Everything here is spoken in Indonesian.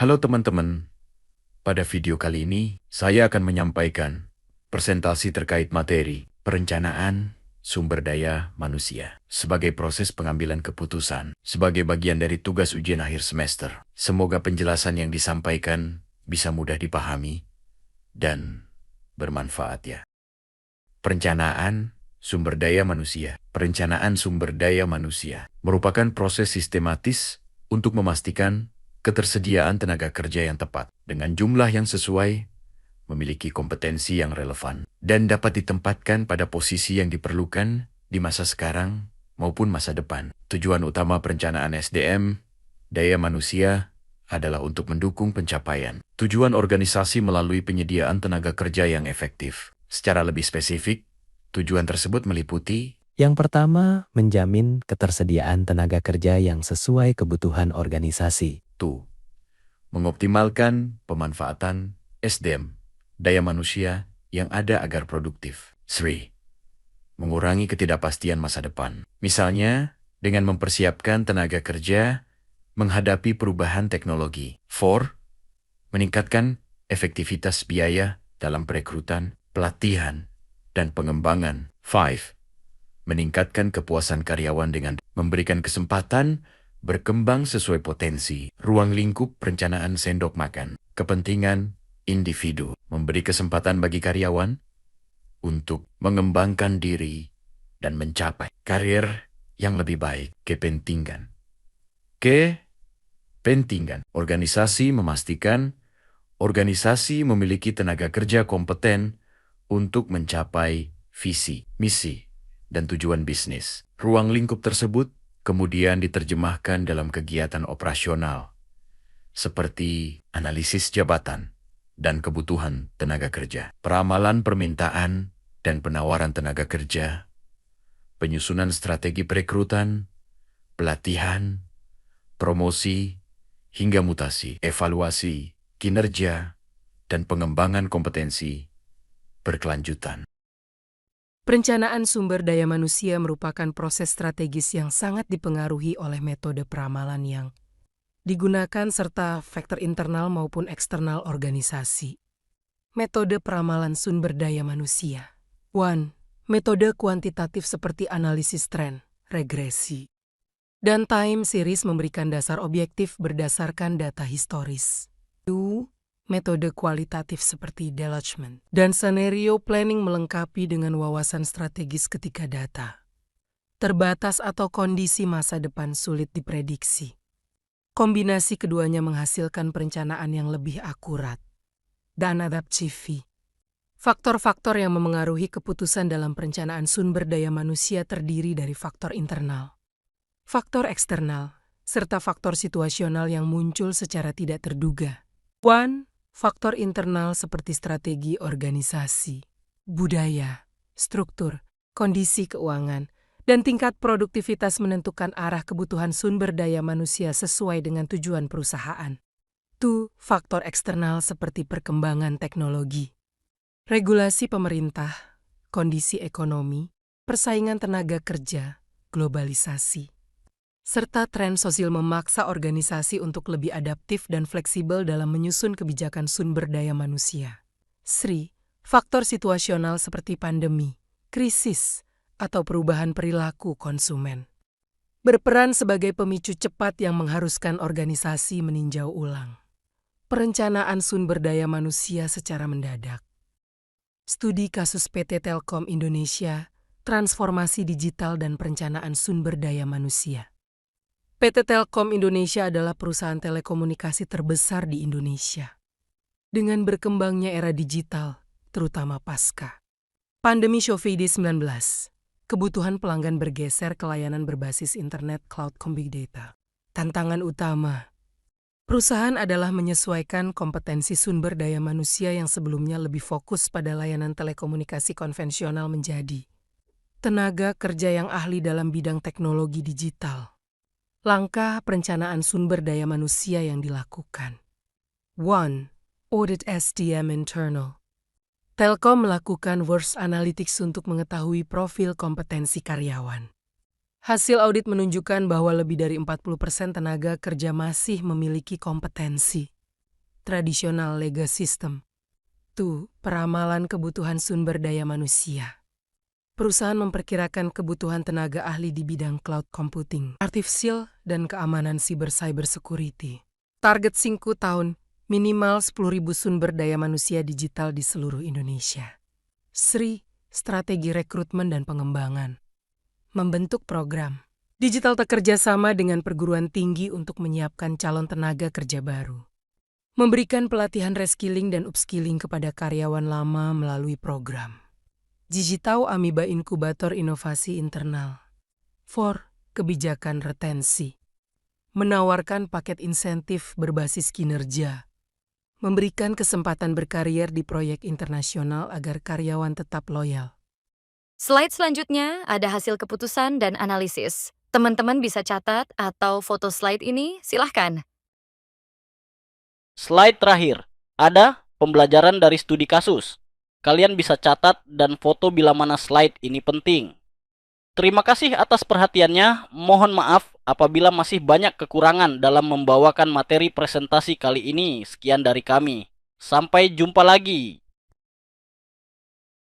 Halo teman-teman, pada video kali ini saya akan menyampaikan presentasi terkait materi perencanaan sumber daya manusia sebagai proses pengambilan keputusan sebagai bagian dari tugas ujian akhir semester. Semoga penjelasan yang disampaikan bisa mudah dipahami dan bermanfaat ya. Perencanaan sumber daya manusia. Perencanaan sumber daya manusia merupakan proses sistematis untuk memastikan ketersediaan tenaga kerja yang tepat dengan jumlah yang sesuai, memiliki kompetensi yang relevan, dan dapat ditempatkan pada posisi yang diperlukan di masa sekarang maupun masa depan. Tujuan utama perencanaan SDM, daya manusia, adalah untuk mendukung pencapaian tujuan organisasi melalui penyediaan tenaga kerja yang efektif. Secara lebih spesifik, tujuan tersebut meliputi: yang pertama, menjamin ketersediaan tenaga kerja yang sesuai kebutuhan organisasi. Mengoptimalkan pemanfaatan SDM, daya manusia yang ada agar produktif. 3. Mengurangi ketidakpastian masa depan. Misalnya, dengan mempersiapkan tenaga kerja menghadapi perubahan teknologi. 4. Meningkatkan efektivitas biaya dalam perekrutan, pelatihan, dan pengembangan. 5. Meningkatkan kepuasan karyawan dengan memberikan kesempatan berkembang sesuai potensi. Ruang lingkup perencanaan sendok makan. Kepentingan individu. Memberi kesempatan bagi karyawan untuk mengembangkan diri dan mencapai karir yang lebih baik. Kepentingan. Organisasi memastikan organisasi memiliki tenaga kerja kompeten untuk mencapai visi, misi, dan tujuan bisnis. Ruang lingkup tersebut kemudian diterjemahkan dalam kegiatan operasional, seperti analisis jabatan dan kebutuhan tenaga kerja, peramalan permintaan dan penawaran tenaga kerja, penyusunan strategi perekrutan, pelatihan, promosi, hingga mutasi, evaluasi, kinerja, dan pengembangan kompetensi berkelanjutan. Perencanaan sumber daya manusia merupakan proses strategis yang sangat dipengaruhi oleh metode peramalan yang digunakan serta faktor internal maupun eksternal organisasi. Metode peramalan sumber daya manusia. 1. Metode kuantitatif seperti analisis tren, regresi, dan time series memberikan dasar objektif berdasarkan data historis. 2. Metode kualitatif seperti Delachman dan scenario planning melengkapi dengan wawasan strategis ketika data terbatas atau kondisi masa depan sulit diprediksi. Kombinasi keduanya menghasilkan perencanaan yang lebih akurat dan adaptif. Faktor-faktor yang memengaruhi keputusan dalam perencanaan sumber daya manusia terdiri dari faktor internal, faktor eksternal, serta faktor situasional yang muncul secara tidak terduga. 1. Faktor internal seperti strategi organisasi, budaya, struktur, kondisi keuangan, dan tingkat produktivitas menentukan arah kebutuhan sumber daya manusia sesuai dengan tujuan perusahaan. 2. Faktor eksternal seperti perkembangan teknologi, regulasi pemerintah, kondisi ekonomi, persaingan tenaga kerja, globalisasi, serta tren sosial memaksa organisasi untuk lebih adaptif dan fleksibel dalam menyusun kebijakan sumber daya manusia. 3. Faktor situasional seperti pandemi, krisis, atau perubahan perilaku konsumen berperan sebagai pemicu cepat yang mengharuskan organisasi meninjau ulang perencanaan sumber daya manusia secara mendadak. Studi kasus PT Telkom Indonesia, transformasi digital dan perencanaan sumber daya manusia. PT Telkom Indonesia adalah perusahaan telekomunikasi terbesar di Indonesia. Dengan berkembangnya era digital, terutama pasca pandemi COVID-19, kebutuhan pelanggan bergeser ke layanan berbasis internet cloud big data. Tantangan utama perusahaan adalah menyesuaikan kompetensi sumber daya manusia yang sebelumnya lebih fokus pada layanan telekomunikasi konvensional menjadi tenaga kerja yang ahli dalam bidang teknologi digital. Langkah perencanaan sumber daya manusia yang dilakukan. 1. Audit SDM internal. Telkom melakukan Worth Analytics untuk mengetahui profil kompetensi karyawan. Hasil audit menunjukkan bahwa lebih dari 40% tenaga kerja masih memiliki kompetensi tradisional legacy system. 2. Peramalan kebutuhan sumber daya manusia. Perusahaan memperkirakan kebutuhan tenaga ahli di bidang cloud computing, artificial, dan keamanan cyber security. Target 5 tahun, minimal 10.000 sumber daya manusia digital di seluruh Indonesia. 3. Strategi rekrutmen dan pengembangan. Membentuk program digital bekerja sama dengan perguruan tinggi untuk menyiapkan calon tenaga kerja baru. Memberikan pelatihan reskilling dan upskilling kepada karyawan lama melalui program. Digitau Amiba Inkubator Inovasi Internal. 4. Kebijakan retensi. Menawarkan paket insentif berbasis kinerja. Memberikan kesempatan berkarier di proyek internasional agar karyawan tetap loyal. Slide selanjutnya ada hasil keputusan dan analisis. Teman-teman bisa catat atau foto slide ini, silahkan. Slide terakhir, ada pembelajaran dari studi kasus. Kalian bisa catat dan foto bila mana slide ini penting. Terima kasih atas perhatiannya. Mohon maaf apabila masih banyak kekurangan dalam membawakan materi presentasi kali ini. Sekian dari kami. Sampai jumpa lagi.